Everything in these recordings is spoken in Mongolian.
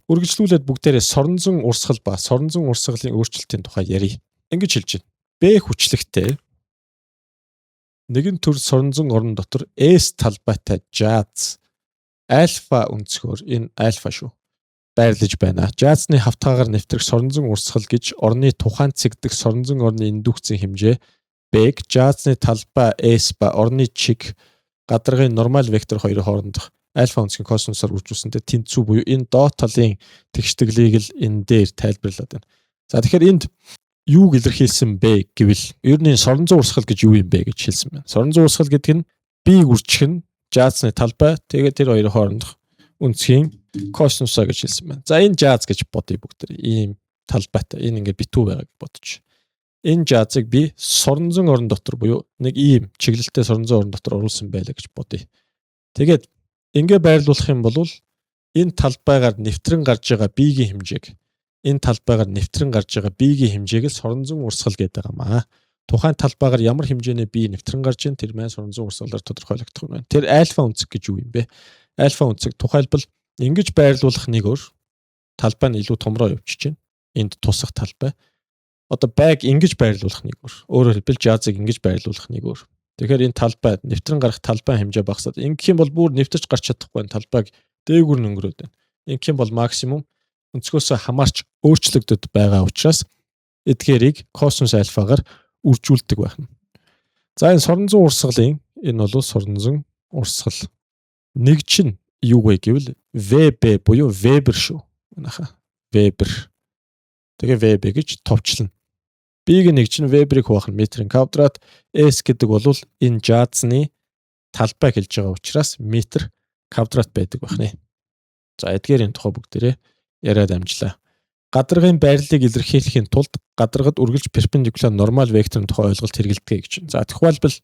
Үргэлжлүүлээд бүгдээрээ соронзон урсгал ба соронзон урсгалын өөрчлөлтийн тухай ярив. Ингэж хэлж байна. B хүчлэгтэй нэгэн төр соронзон орон дотор S талбайтай жаз альфа өнцгөр энэ альфа шүү. Байрлаж байна. Жазны хавтгаагаар нэвтрэх соронзон урсгал гэж орны тухайн цэгдэх соронзон орны индукцийн хэмжээ B-г жазны талбай S ба орны чиг гадаргын нормал вектор хоёрын хоорондох альфа өнцгийн косинусаар үржүүлсэнтэй тэнцүү буюу энэ доод талын тэгшдэглийг л энэ дээр тайлбарлаад байна. За тэгэхээр энд юуг илэрхийлсэн бэ гэвэл ер нь соронзон урсгал гэж юу юм бэ гэж хэлсэн байна. Соронзон урсгал гэдэг нь B-г үржих нь жазны талбай тэгээд тэр хоёрын хоорондох өнцгийн косинусаа гэж хэлсэн байна. За энэ жаз гэж бодъё бүгд. Ийм талбайтай энэ ингээд битүү байгааг бодож. Энэ жазыг би соронзон орон дотор буюу нэг ийм чиглэлтэй соронзон орон дотор оруулсан байлаа гэж бодъё. Тэгээд ингээ байрлуулах юм бол энэ талбайгаар нэвтрэн гарч байгаа B-гийн хэмжээг энэ талбайгаар нэвтрэн гарч байгаа B-гийн хэмжээг л соронзон урсгал гэдэг юм аа. Тухайн талбайгаар ямар хэмжээний B нэвтрэн гарч ийн тэр маань соронзон урсгалаар тодорхойлогдох юм байна. Тэр альфа өнцөг гэж юу юм бэ? Альфа өнцөг тухайлбал ингэж байрлуулах нэг өөр талбай нь илүү томроо явчих чинь. Энд тусах талбай. Одоо байг ингэж байрлуулах нэг өөр. Өөрөөр хэлбэл жазыг ингэж байрлуулах нэг өөр. Тэгэхээр энэ талбай нэвтрэн гарах талбай хэмжээ багасаад ингэх юм бол бүр нэвтэрч гарч чадахгүй энэ талбайг дээгүүр нь өнгөрөөд байна. Ингэх юм бол максимум өнцгөөсөө хамаарч өөрчлөгдөд байгаа учраас эдгээрийг косинус альфагаар үржүүлдэг байна. За энэ соронзон урсгалын энэ бол соронзон урсгал нэг чинь юу вэ гэвэл VB буюу Вебер шүү. Манайха Вебер. Тэгээ VB гэж товчлно. B-г нэг чинь Веберийг хуваах нь метрийн квадрат, S гэдэг бол энэ жазны талбай хэлж байгаа учраас метр квадрат байдаг байна. За эдгээрийн тухай бүгдээрээ яриад амжлаа. Гадаргын байрлалыг илэрхийлэхийн тулд гадаргад үргэлж перпендикуляр нормал векторын тухай ойлголт хэрэгэлдэг гэж байна. За тухайлбал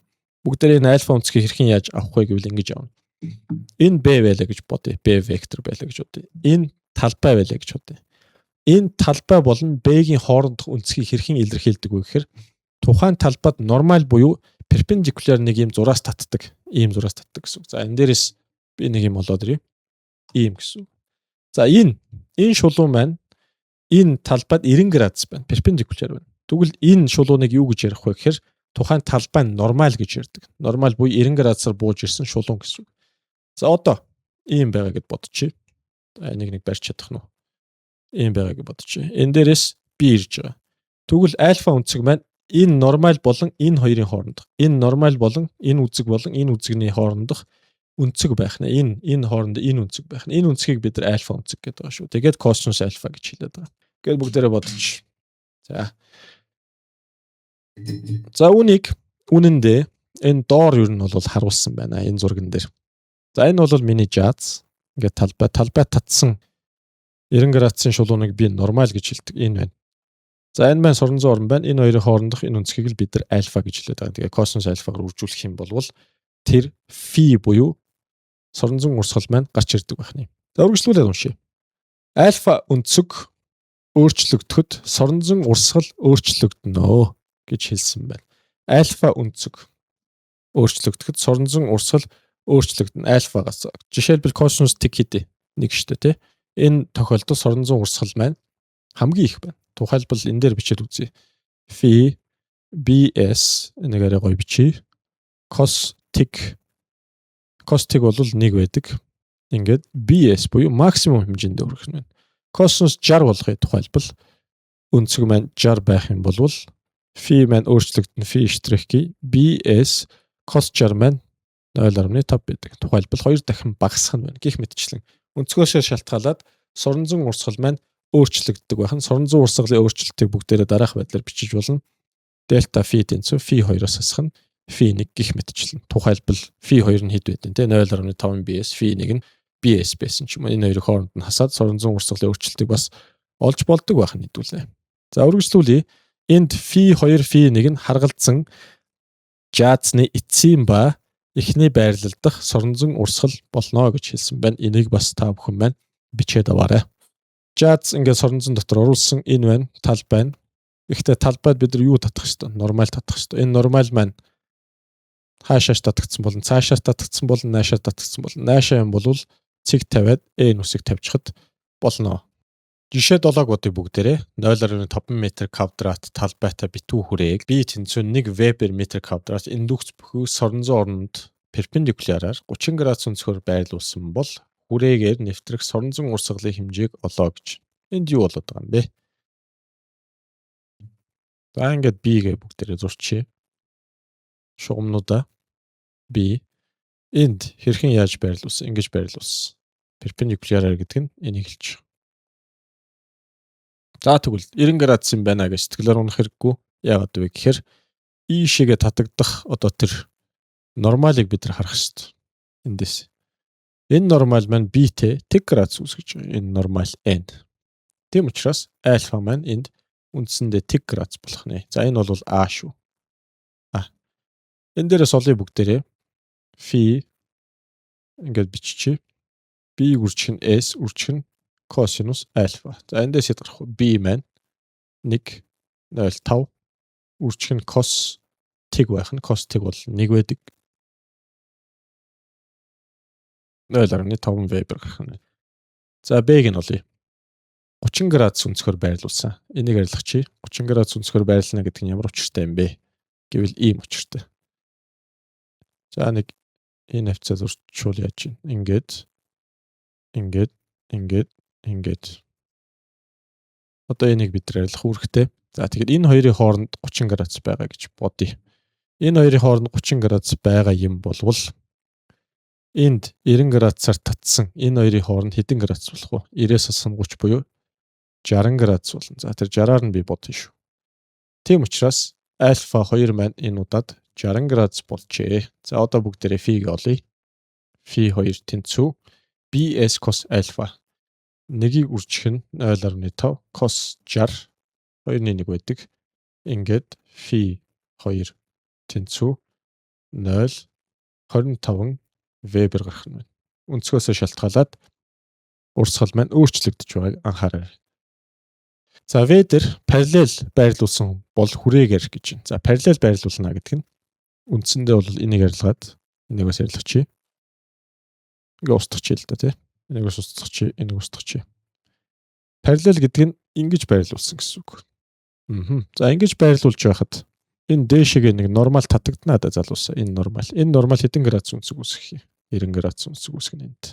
бүгдээрээ энэ альфа өнцгийг хэрхэн яаж авах вэ гэвэл ингэж авна. Энэ B байлаа гэж бодъё. B вектор байлаа гэж бодъё. Энэ талбай байлаа гэж бодъё. Энэ талбай болон B-гийн хоорондох өнцгийг хэрхэн илэрхийлдэг вэ гэхээр тухайн талбайд нормал буюу перпендикуляр нэг юм зураас татдаг. Ийм зураас татдаг гэсэн үг. За энэ дээрээс би нэг юм болоод ирье. Ийм гэсэн үг. За энэ шулуун маань энэ талбайд 90 градус байна. Перпендикуляр байна. Тэгвэл энэ шулууныг юу гэж ярих вэ гэхээр тухайн талбай нь нормал гэж ярьдаг. Нормал буюу 90 градусаар бууж ирсэн шулуун гэсэн үг. За одоо ийм байгаа гэд бодчихъя. Нэг барьж чадах нь. Ийм байгаа гэж бодчихъя. Энэ дээрээс би ирж байгаа. Тэгвэл альфа өнцөг маань энэ нормал болон энэ хоёрын хоорондох. Энэ нормал болон энэ үзэгний хоорондох өнцөг байх нэ. Энэ хооронд энэ өнцөг байх нэ. Энэ өнцгийг бид нар альфа өнцөг гэдэг байгаа шүү. Тэгээд косинус альфа гэж хэлээд байгаа. Гэтэл бүгдээрээ бодчих. За үнэндээ энэ доор юу нь бол харуулсан байна энэ зурган дээр. За энэ бол миний жаз. Ингээд талбай татсан 90 градусын шулууныг би нормал гэж хэлдэг. Энэ байна. За энэ маань соронзон орн байна. Энэ хоёрын хоорондох энэ өнцгийг л бид нар альфа гэж хэлээд байгаа. Тэгээ косинус альфагаар үржүүлэх юм бол тэр фи буюу соронзон урсгал маань гарч ирдэг байна. За үргэлжлүүлээд уншъя. Альфа өнцөг өөрчлөгдөхөд соронзон урсгал өөрчлөгдөнө гэж хэлсэн байна. Альфа өнцөг өөрчлөгдөхөд соронзон урсгал өөрчлөгдөн альфагаас. Жишээлбэл косинус тик хийдэ нэг штэ тий. Энэ тохиолдолд соронзон урсгал маань хамгийн их байна. Тухайлбал энэ дээр бичээд үзье. Фи BS энэгээр гоё бичиж. Cos тик бол 1 байдаг. Ингээд BS буюу максимум хэмжээнд өргөх нь байна. Косинус 60 болгоё тухайлбал өнцөг маань 60 байх юм бол фи маань өөрчлөгдөн фи штрихи BS cos 60 маань 0.5 байдаг. Тухайлбал 2 дахин багасгах нь байна. Гэх мэтчлэн өнцгөөсөө шалтгаалаад соронзон урсгал маань өөрчлөгддөг байх нь. Соронзон урсгалын өөрчлөлтийг бүгдээрээ дараах байдлаар бичиж болно. Дельта фи тэнцүү фи 2-оос хасах нь фи 1 гэх мэтчлэн. Тухайлбал фи 2 нь хэд байдэн те 0.5 BS фи 1 нь BS байсан ч юм уу. Энэ хоёрын хооронд нь хасаад соронзон урсгалын өөрчлөлтийг бас олж болдог байх нь хэдүүлээ. За үргэлжлүүлье. Энд фи 2 фи 1 нь харгалзсан жазны эцсийн ба эхний байрлал дахь соронзон урсгал болно гэж хэлсэн байна. Энийг бас та бүхэн маань бичээд аваарай. Жаз ингээд соронзон дотор оруулсан энэ байна, талбай нь. Гэхдээ талбайд бид нар юу татах ёстой? Нормал татах ёстой. Энэ нормал маань хаашааш татагдсан болон цаашаас татагдсан болон наашаас татагдсан болон наашаа юм бол цэг тавиад n үсэг тавьчихад болно. Жишээ 7 бодъё бүгдээрээ 0.5 м квадрат талбайтай битүү хүрээг B тэнцүү 1 В/м квадрат индукц бүхий соронзон оронд перпендикуляраар 30 градус өнцгөр байрлуулсан бол хүрээгээр нэвтрэх соронзон урсгалын хэмжээг олоо гэж. Энд юу болоод байгаа юм бэ? За ингээд B-гээ бүгдээрээ зурчия. Шугамнуудаа B энд хэрхэн яаж байрлуулсан? Ингэж байрлуулсан. Перпендикуляраар гэдэг нь энийг хэлж байгаа. За тэгвэл 90 градус юм байна гэж сэтгэлээр унах хэрэггүй. Яагаад вэ гэхээр ийшээгээ татагдах одоо тэр нормалыг бид нар харах хэрэгтэй. Эндээс. Энэ нормал маань B-тэй тэг градус үүсгэж байгаа. Энэ нормал N. Тийм учраас альфа маань энд үндсэндээ тэг градус болох нэ. За энэ бол А шүү. Энэ дээрээс олъё бүгдээрээ фи ингээд биччихье. B үржих нь S үржих нь косинус альфа. За эндээс хэд гарах вэ? B маань 1.05 үржих нь кос тэг байх нь кос тэг бол 1 байдаг. 0.5 Вебер гарах нь. За B-г нь олъё. 30 градус өнцгөр байрлуулсан. Энийг арилгачих. 30 градус өнцгөр байрлана гэдэг нь ямар учиртай юм бэ? Гэвэл ийм учиртай. За нэг энэ хавцаа зурчуул яаж чинь. Ингээд. Одоо энийг бид нар арилгах үүрэгтэй. За тэгэхээр энэ хоёрын хооронд 30 градус байгаа гэж бодъё. Энэ хоёрын хооронд 30 градус байгаа юм болвол энд 90 градусаар татсан энэ хоёрын хооронд хэдэн градус болох вэ? 90-ээс хассан 30 буюу 60 градус болно. За тэр 60-аар нь би бодъё шүү. Тийм учраас альфа 2 маань энэ удаад 60 градус болжээ. За одоо бүгдээрээ фиг олъё. Фи 2 тэнцүү BS cos альфа. Нэгийг үржих нь 0.5 cos 60 2-1 байдаг. Ингээд фи 2 тэнцүү 0.25 Вебер гарах нь байна. Өнцгөөсөө шалтгаалаад урсгал маань өөрчлөгдөж байгааг анхаарай. За V дээр параллел байрлуулсан бол хүрээгээр гэж байна. За параллел байрлуулна гэдэг нь үндсэндээ бол энийг арилгаад энийг бас арилгачих. Ингээ устгачих л да тий. Энийг бас устгачих, энийг устгачих. Параллел гэдэг нь ингэж байрлуулсан гэсэн үг. За ингэж байрлуулж байхад энэ дээшээгээ нэг нормал татагдана да залуусаа. Энэ нормал хэдэн градус өнцөг үүсгэх юм? 90 градус өнцөг үүсгэнэ энд.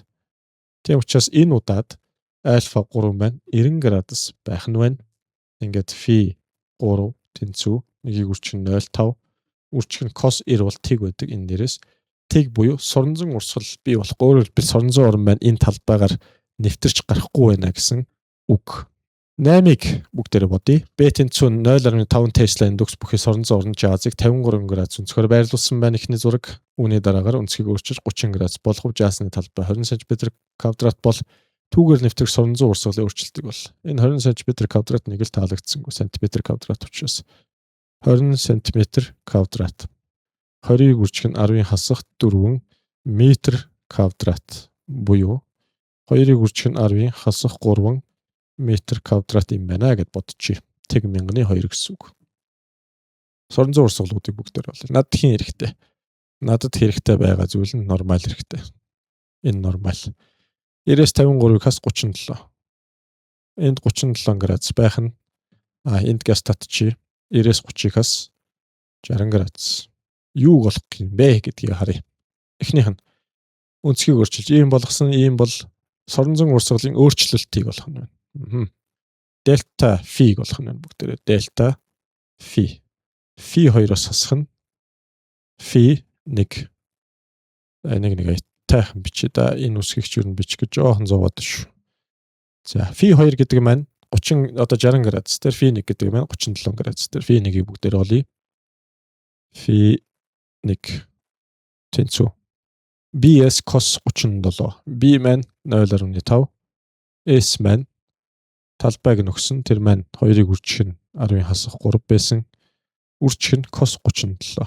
Тийм учраас энэ удаад альфа 3 маань 90 градус байх нь байна. Ингээд фи 3 тэнцүү нэгийг үржих нь 0.5 үржих нь cos 90 бол тэг байдаг энэ дээрээс. Тэг буюу соронзон урсгал бий болохгүй. Өөрөөр хэлбэл соронзон орон маань энэ талбайгаар нэвтэрч гарахгүй байна гэсэн үг. 8-ыг бүгдээрээ бодъё. B тэнцүү 0.5 Тесла индукс бүхий соронзон орон жазыг 53 градус өнцгөр байрлуулсан байна эхний зураг. Үүний дараагаар өнцгийг өөрчилж 30 градус болгов жазны талбай 20 см квадрат бол түүгээр нэвтрэх соронзон урсгалын өөрчлөлтийг бол энэ 20 см квадрат нэг л таалагдсангүй см квадрат учраас 20 см квадрат 20-ыг үржих нь 10-ын хасах 4 м квадрат буюу 2-ыг үржих нь 10-ын хасах 3 м квадрат юм байна гэд бодчих. Тэг 1000-ны 2 гэсэн үг. Соронзон урсгалуудыг бүгдээр бол надад хийн хэрэгтэй. Надад хэрэгтэй байгаа зүйл нь нормал хэрэгтэй. Энэ нормал. 90-с 53-ыг хас 37. Энд 37 градус байх нь энд газ татчих. 90-с 30-ыг хас 60 градус. Юу болох юм бэ гэдгийг харъя. Эхнийх нь өнцгийг өөрчилж ийм болгосон ийм бол соронзон урсгалын өөрчлөлтийг болох нь байна. Дельта фиг болох нь байна бүгдээрээ. Дельта фи. Фи 2-оос хасах нь фи 1. Нэг тайхан бичээ да. Энэ үсгийг ч юу бичих гэж жоохон зовоод шүү. За фи 2 гэдэг маань 30 одоо 60 градус дээр фи 1 гэдэг маань 37 градус дээр фи 1-ийг бүгдээр олъё. Фи 1 тэнцүү BS cos 37. B маань 0.5. S маань талбайг нөхсөн тэр маань 2-ыг үржих нь 10-ын хасах 3 байсан. Үржих нь cos 37.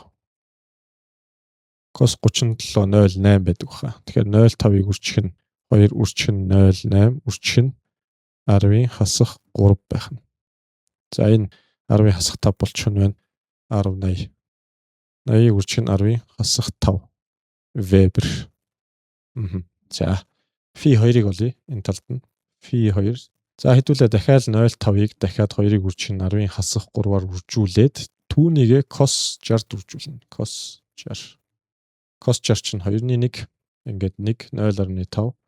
Cos 37 0.8 байдаг баха. Тэгэхээр 0.5-ыг үржих нь 2 үржих нь 0.8 үржих нь 10-ын хасах 3 байх нь. За энэ 10-ын хасах 5 болчих нь байна. 10.80. 80-ыг үржих нь 10-ын хасах 5 Вебер. За фи 2-ыг олъё. Энэ талд нь фи 2 За хэдүүлээ дахиад 0.5-ыг дахиад 2-ыг үржих нь 10-ын хасах 3-аар үржүүлээд түүнийгээ cos 60 үржүүлнэ. Cos 60. Cos 60 чинь 2-ны 1 ингээд 1 0.5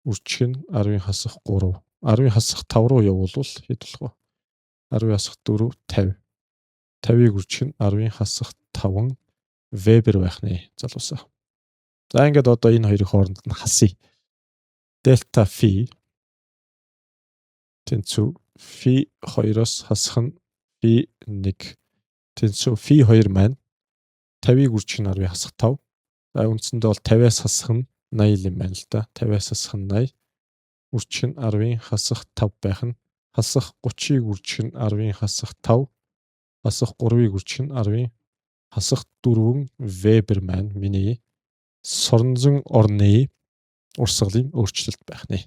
үржих нь 10-ын хасах 3. 10-ын хасах 5 руу явуулвал хэд болох вэ? 10-ын хасах 4 50. 50-ыг үржих нь 10-ын хасах 5 Вебер байх нэ залуусаа. За ингээд одоо энэ хоёрын хооронд нь хасъя. Дельта фи тэнцүү фи 2-оос хасах нь фи 1 тэнцүү фи 2 маань 50-ыг үржих нь 10-ын хасах 5. За үндсэндээ бол 50-аас хасах нь 80 юм байна л да. 50-аас хасах нь 80. Үржих нь 10-ын хасах 5 байх нь. Хасах 30-ыг үржих нь 10-ын хасах 5. Хасах 3-ыг үржих нь 10-ын хасах 4 Вебер маань миний соронзон орны урсгалын өөрчлөлт байх нэ.